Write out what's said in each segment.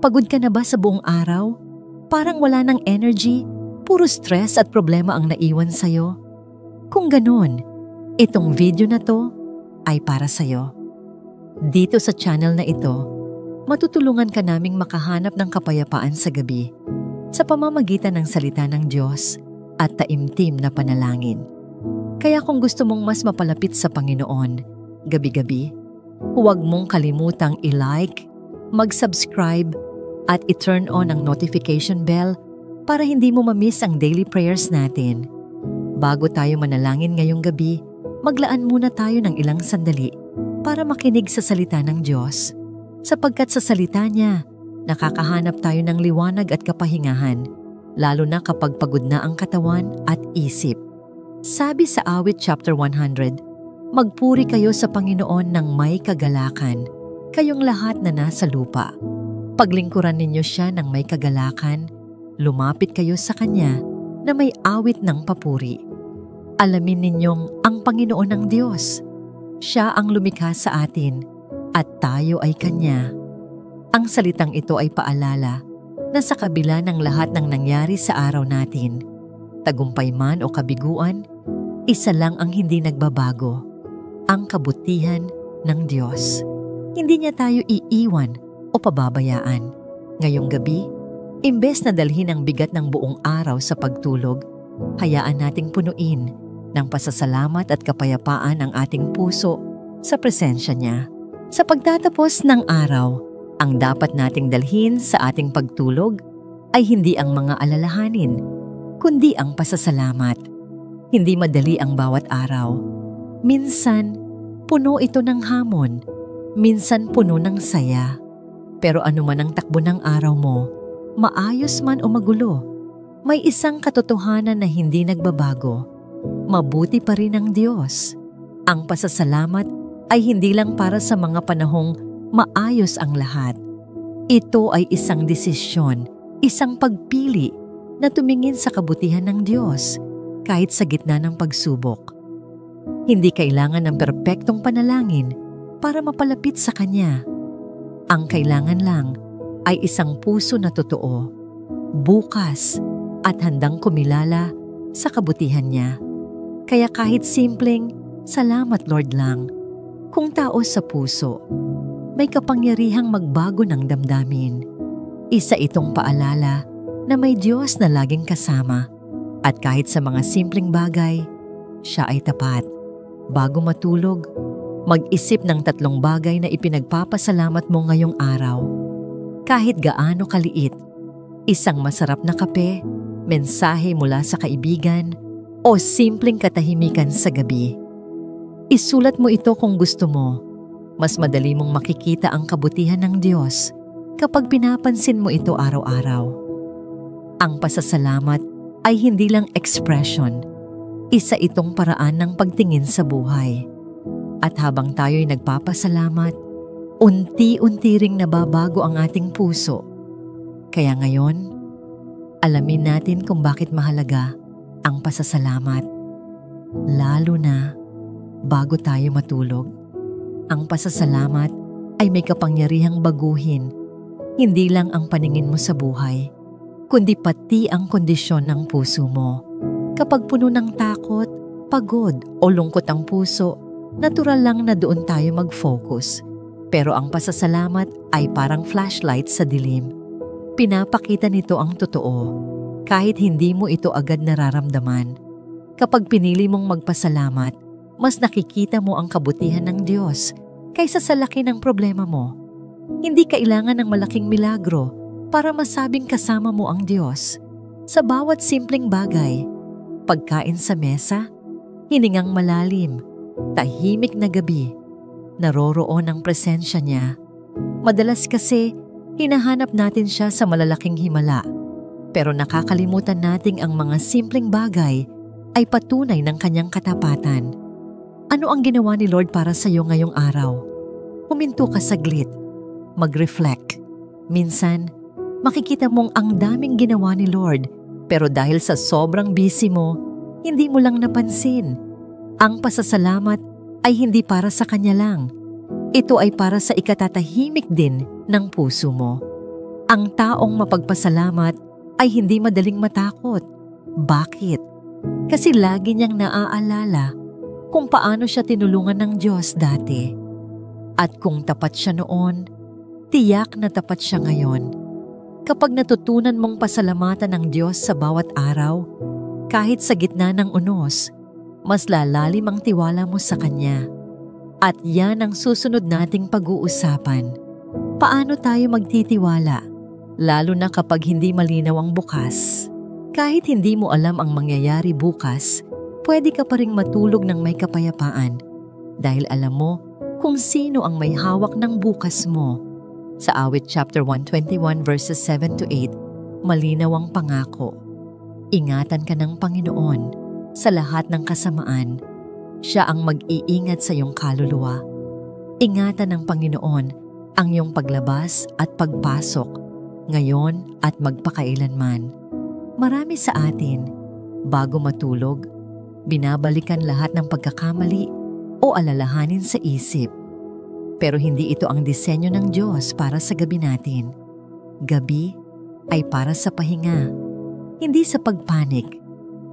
Pagod ka na ba sa buong araw? Parang wala ng energy, puro stress at problema ang naiwan sa'yo? Kung ganun, itong video na to ay para sa'yo. Dito sa channel na ito, matutulungan ka naming makahanap ng kapayapaan sa gabi sa pamamagitan ng salita ng Diyos at taimtim na panalangin. Kaya kung gusto mong mas mapalapit sa Panginoon, gabi-gabi, huwag mong kalimutang i-like, mag-subscribe, at i-turn on ang notification bell para hindi mo ma-miss ang daily prayers natin. Bago tayo manalangin ngayong gabi, maglaan muna tayo ng ilang sandali para makinig sa salita ng Diyos. Sapagkat sa salita niya, nakakahanap tayo ng liwanag at kapahingahan, lalo na kapag pagod na ang katawan at isip. Sabi sa Awit chapter 100, "Magpuri kayo sa Panginoon ng may kagalakan, kayong lahat na nasa lupa. Paglingkuran ninyo siya ng may kagalakan, lumapit kayo sa Kanya na may awit ng papuri. Alamin ninyong ang Panginoon ang Diyos. Siya ang lumikha sa atin at tayo ay Kanya." Ang salitang ito ay paalala na sa kabila ng lahat ng nangyari sa araw natin, tagumpay man o kabiguan, isa lang ang hindi nagbabago, ang kabutihan ng Diyos. Hindi niya tayo iiwan o pababayaan. Ngayong gabi, imbes na dalhin ang bigat ng buong araw sa pagtulog, hayaan nating punuin ng pasasalamat at kapayapaan ang ating puso sa presensya niya. Sa pagtatapos ng araw, ang dapat nating dalhin sa ating pagtulog ay hindi ang mga alalahanin, kundi ang pasasalamat. Hindi madali ang bawat araw. Minsan, puno ito ng hamon. Minsan puno ng saya. Pero anuman ang takbo ng araw mo, maayos man o magulo, may isang katotohanan na hindi nagbabago. Mabuti pa rin ang Diyos. Ang pasasalamat ay hindi lang para sa mga panahong maayos ang lahat. Ito ay isang desisyon, isang pagpili na tumingin sa kabutihan ng Diyos kahit sa gitna ng pagsubok. Hindi kailangan ng perpektong panalangin para mapalapit sa Kanya. Ang kailangan lang ay isang puso na totoo, bukas at handang kumilala sa kabutihan niya. Kaya kahit simpleng, "Salamat Lord" lang, kung taos sa puso, may kapangyarihang magbago ng damdamin. Isa itong paalala na may Diyos na laging kasama at kahit sa mga simpleng bagay, siya ay tapat. Bago matulog, mag-isip ng 3 bagay na ipinagpapasalamat mo ngayong araw. Kahit gaano kaliit, isang masarap na kape, mensahe mula sa kaibigan, o simpleng katahimikan sa gabi. Isulat mo ito kung gusto mo. Mas madali mong makikita ang kabutihan ng Diyos kapag pinapansin mo ito araw-araw. Ang pasasalamat ay hindi lang expression. Isa itong paraan ng pagtingin sa buhay. At habang tayo'y nagpapasalamat, unti-unti ring nababago ang ating puso. Kaya ngayon, alamin natin kung bakit mahalaga ang pasasalamat. Lalo na bago tayo matulog. Ang pasasalamat ay may kapangyarihang baguhin, hindi lang ang paningin mo sa buhay, kundi pati ang kondisyon ng puso mo. Kapag puno ng takot, pagod o lungkot ang puso, natural lang na doon tayo mag-focus. Pero ang pasasalamat ay parang flashlight sa dilim. Pinapakita nito ang totoo, kahit hindi mo ito agad nararamdaman. Kapag pinili mong magpasalamat, mas nakikita mo ang kabutihan ng Diyos kaysa sa laki ng problema mo. Hindi kailangan ng malaking milagro para masabing kasama mo ang Diyos. Sa bawat simpleng bagay, pagkain sa mesa, hiningang malalim, tahimik na gabi, naroroon ang presensya niya. Madalas kasi, hinahanap natin siya sa malalaking himala. Pero nakakalimutan nating ang mga simpleng bagay ay patunay ng kanyang katapatan. Ano ang ginawa ni Lord para sa iyo ngayong araw? Huminto ka saglit, mag-reflect. Minsan, makikita mong ang daming ginawa ni Lord, pero dahil sa sobrang busy mo, hindi mo lang napansin. Ang pasasalamat ay hindi para sa Kanya lang. Ito ay para sa ikatatahimik din ng puso mo. Ang taong mapagpasalamat ay hindi madaling matakot. Bakit? Kasi lagi niyang naaalala kung paano siya tinulungan ng Diyos dati. At kung tapat siya noon, tiyak na tapat siya ngayon. Kapag natutunan mong pasalamatan ng Diyos sa bawat araw, kahit sa gitna ng unos, mas lalalim ang tiwala mo sa Kanya. At yan ang susunod nating pag-uusapan. Paano tayo magtitiwala, lalo na kapag hindi malinaw ang bukas? Kahit hindi mo alam ang mangyayari bukas, pwede ka pa ring matulog ng may kapayapaan dahil alam mo kung sino ang may hawak ng bukas mo. Sa Awit chapter 121 verses 7 to 8, malinaw ang pangako. Ingatan ka ng Panginoon sa lahat ng kasamaan. Siya ang mag-iingat sa iyong kaluluwa. Ingatan ng Panginoon ang iyong paglabas at pagpasok, ngayon at magpakailanman. Marami sa atin, bago matulog, binabalikan lahat ng pagkakamali o alalahanin sa isip. Pero hindi ito ang disenyo ng Diyos para sa gabi natin. Gabi ay para sa pahinga, hindi sa pagpanik.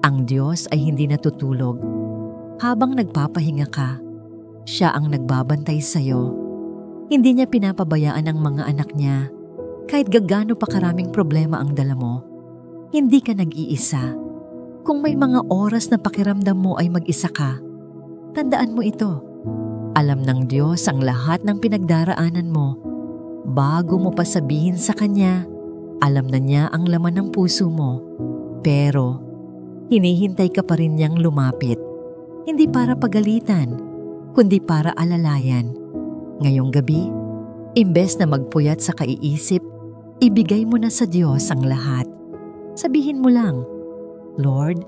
Ang Diyos ay hindi natutulog. Habang nagpapahinga ka, siya ang nagbabantay sa'yo. Hindi niya pinapabayaan ang mga anak niya. Kahit gagano pa karaming problema ang dala mo, hindi ka nag-iisa. Kung may mga oras na pakiramdam mo ay mag-isa ka, tandaan mo ito. Alam ng Diyos ang lahat ng pinagdaraanan mo. Bago mo pa sabihin sa Kanya, alam na niya ang laman ng puso mo. Pero, hinihintay ka pa rin niyang lumapit. Hindi para pagalitan, kundi para alalayan. Ngayong gabi, imbes na magpuyat sa kaiisip, ibigay mo na sa Diyos ang lahat. Sabihin mo lang, Lord,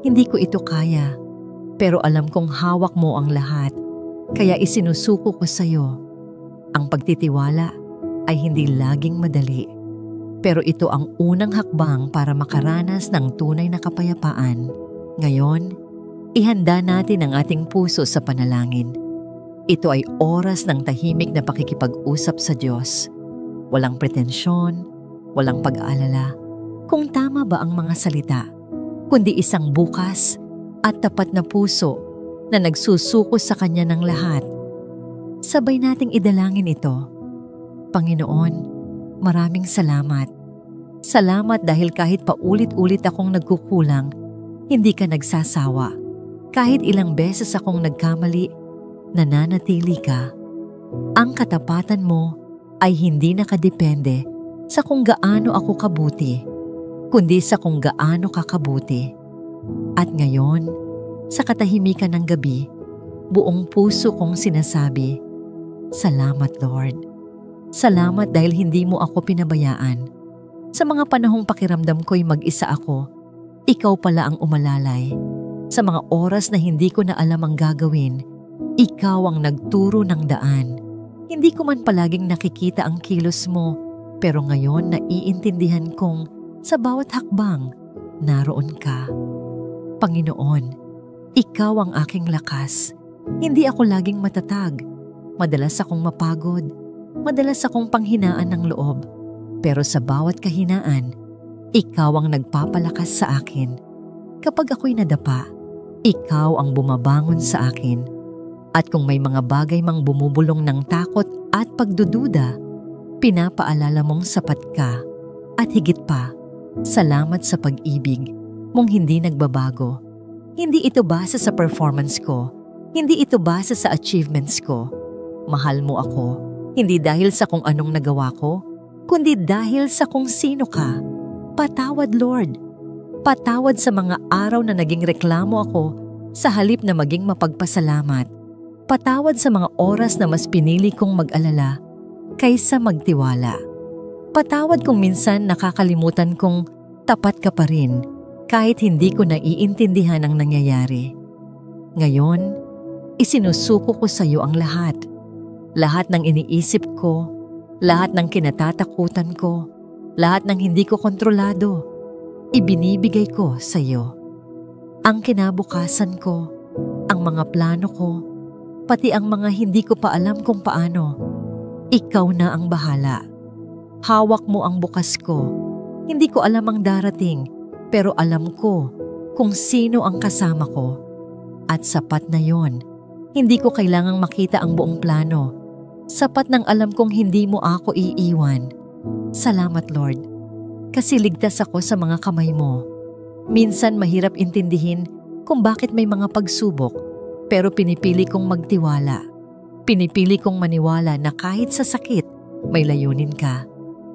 hindi ko ito kaya, pero alam kong hawak mo ang lahat, kaya isinusuko ko sa iyo. Ang pagtitiwala ay hindi laging madali, pero ito ang unang hakbang para makaranas ng tunay na kapayapaan. Ngayon, ihanda natin ang ating puso sa panalangin. Ito ay oras ng tahimik na pakikipag-usap sa Diyos. Walang pretensyon, walang pag-aalala kung tama ba ang mga salita, kundi isang bukas at tapat na puso na nagsusuko sa Kanya ng lahat. Sabay nating idalangin ito. Panginoon, maraming salamat. Salamat dahil kahit paulit-ulit akong nagkukulang, hindi ka nagsasawa. Kahit ilang beses akong nagkamali, nananatili ka. Ang katapatan mo ay hindi nakadepende sa kung gaano ako kabuti, kundi sa kung gaano ka kabuti. At ngayon, sa katahimikan ng gabi, buong puso kong sinasabi, Salamat Lord. Salamat dahil hindi mo ako pinabayaan. Sa mga panahong pakiramdam ko'y mag-isa ako, ikaw pala ang umalalay. Sa mga oras na hindi ko na alam ang gagawin, ikaw ang nagturo ng daan. Hindi ko man palaging nakikita ang kilos mo, pero ngayon naiintindihan kong sa bawat hakbang, naroon ka. Panginoon, ikaw ang aking lakas. Hindi ako laging matatag. Madalas akong mapagod. Madalas akong panghinaan ng loob. Pero sa bawat kahinaan, ikaw ang nagpapalakas sa akin. Kapag ako'y nadapa, ikaw ang bumabangon sa akin. At kung may mga bagay mang bumubulong ng takot at pagdududa, pinapaalala mong sapat ka. At higit pa, salamat sa pag-ibig mong hindi nagbabago. Hindi ito base sa performance ko. Hindi ito base sa achievements ko. Mahal mo ako, hindi dahil sa kung anong nagawa ko, kundi dahil sa kung sino ka. Patawad, Lord. Patawad sa mga araw na naging reklamo ako sa halip na maging mapagpasalamat. Patawad sa mga oras na mas pinili kong mag-alala kaysa magtiwala. Patawad kung minsan nakakalimutan kong tapat ka pa rin kahit hindi ko naiintindihan ang nangyayari. Ngayon, isinusuko ko sa iyo ang lahat. Lahat ng iniisip ko, lahat ng kinatatakutan ko, lahat ng hindi ko kontrolado, ibinibigay ko sa iyo. Ang kinabukasan ko, ang mga plano ko, pati ang mga hindi ko pa alam kung paano, ikaw na ang bahala. Hawak mo ang bukas ko. Hindi ko alam ang darating, pero alam ko kung sino ang kasama ko. At sapat na yon. Hindi ko kailangang makita ang buong plano. Sapat nang alam kong hindi mo ako iiwan. Salamat, Lord, kasi ligtas ako sa mga kamay mo. Minsan mahirap intindihin kung bakit may mga pagsubok, pero pinipili kong magtiwala. Pinipili kong maniwala na kahit sa sakit, may layunin ka.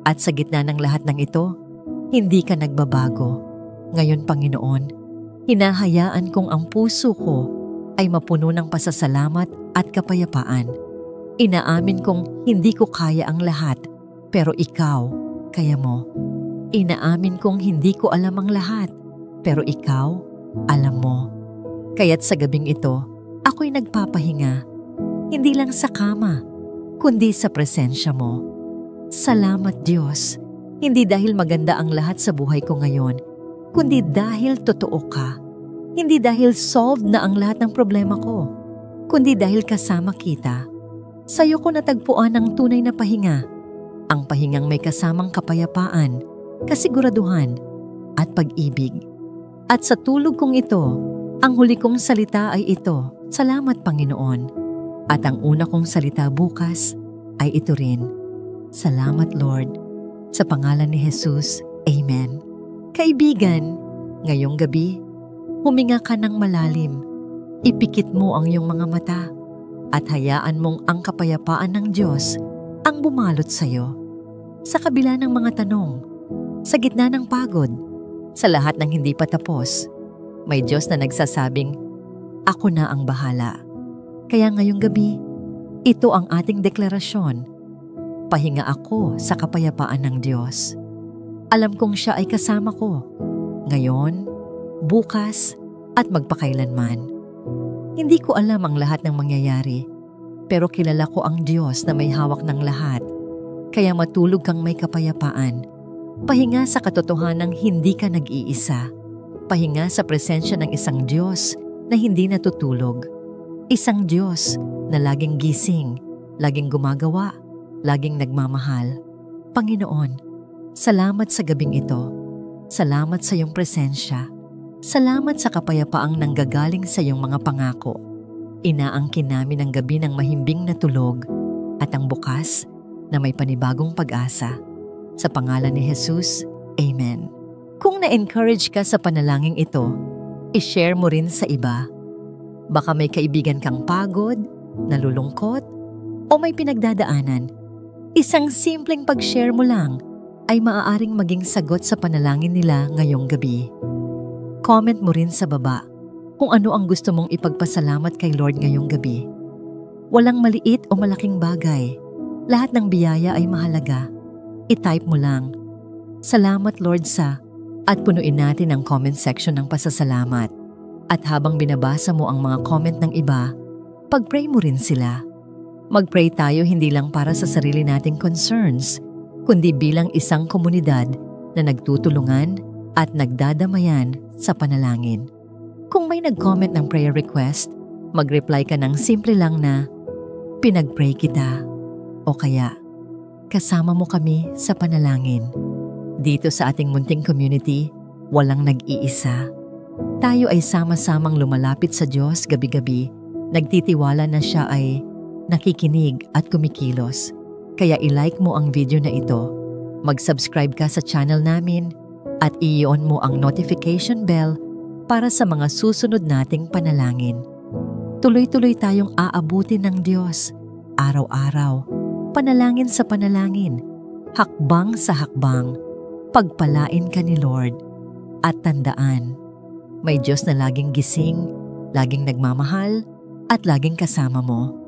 At sa gitna ng lahat ng ito, hindi ka nagbabago. Ngayon, Panginoon, hinahayaan kong ang puso ko ay mapuno ng pasasalamat at kapayapaan. Inaamin kong hindi ko kaya ang lahat, pero ikaw, kaya mo. Inaamin kong hindi ko alam ang lahat, pero ikaw, alam mo. Kaya't sa gabing ito, ako'y nagpapahinga, hindi lang sa kama, kundi sa presensya mo. Salamat, Diyos, hindi dahil maganda ang lahat sa buhay ko ngayon, kundi dahil totoo ka. Hindi dahil solved na ang lahat ng problema ko, kundi dahil kasama kita. Sa'yo ko natagpuan ang tunay na pahinga, ang pahingang may kasamang kapayapaan, kasiguraduhan, at pag-ibig. At sa tulog kong ito, ang huli kong salita ay ito, salamat, Panginoon. At ang una kong salita bukas ay ito rin, salamat, Lord. Sa pangalan ni Jesus, Amen. Kaibigan, ngayong gabi, huminga ka ng malalim. Ipikit mo ang iyong mga mata at hayaan mong ang kapayapaan ng Diyos ang bumalot sa iyo. Sa kabila ng mga tanong, sa gitna ng pagod, sa lahat ng hindi pa tapos, may Diyos na nagsasabing, ako na ang bahala. Kaya ngayong gabi, ito ang ating deklarasyon. Pahinga ako sa kapayapaan ng Diyos. Alam kong siya ay kasama ko, ngayon, bukas, at magpakailanman. Hindi ko alam ang lahat ng mangyayari, pero kilala ko ang Diyos na may hawak ng lahat. Kaya matulog kang may kapayapaan. Pahinga sa katotohanang hindi ka nag-iisa. Pahinga sa presensya ng isang Diyos na hindi natutulog. Isang Diyos na laging gising, laging gumagawa, laging nagmamahal. Panginoon, salamat sa gabing ito. Salamat sa iyong presensya. Salamat sa kapayapaang nanggagaling sa iyong mga pangako. Inaangkin namin ang gabi ng mahimbing na tulog at ang bukas na may panibagong pag-asa. Sa pangalan ni Jesus, Amen. Kung na-encourage ka sa panalangin ito, i-share mo rin sa iba. Baka may kaibigan kang pagod, nalulungkot, o may pinagdadaanan. Isang simpleng pag-share mo lang ay maaaring maging sagot sa panalangin nila ngayong gabi. Comment mo rin sa baba kung ano ang gusto mong ipagpasalamat kay Lord ngayong gabi. Walang maliit o malaking bagay. Lahat ng biyaya ay mahalaga. I-type mo lang, salamat Lord sa, at punuin natin ang comment section ng pasasalamat. At habang binabasa mo ang mga comment ng iba, pag-pray mo rin sila. Mag-pray tayo hindi lang para sa sarili nating concerns, kundi bilang isang komunidad na nagtutulungan at nagdadamayan sa panalangin. Kung may nag-comment ng prayer request, mag-reply ka ng simple lang na, pinag-pray kita. O kaya, kasama mo kami sa panalangin. Dito sa ating munting community, walang nag-iisa. Tayo ay sama-samang lumalapit sa Diyos gabi-gabi, nagtitiwala na siya ay nakikinig at kumikilos. Kaya i-like mo ang video na ito, mag-subscribe ka sa channel namin, at i-on mo ang notification bell para sa mga susunod nating panalangin. Tuloy-tuloy tayong aabutin ng Diyos, araw-araw, panalangin sa panalangin, hakbang sa hakbang, pagpalain ka ni Lord. At tandaan, may Diyos na laging gising, laging nagmamahal, at laging kasama mo.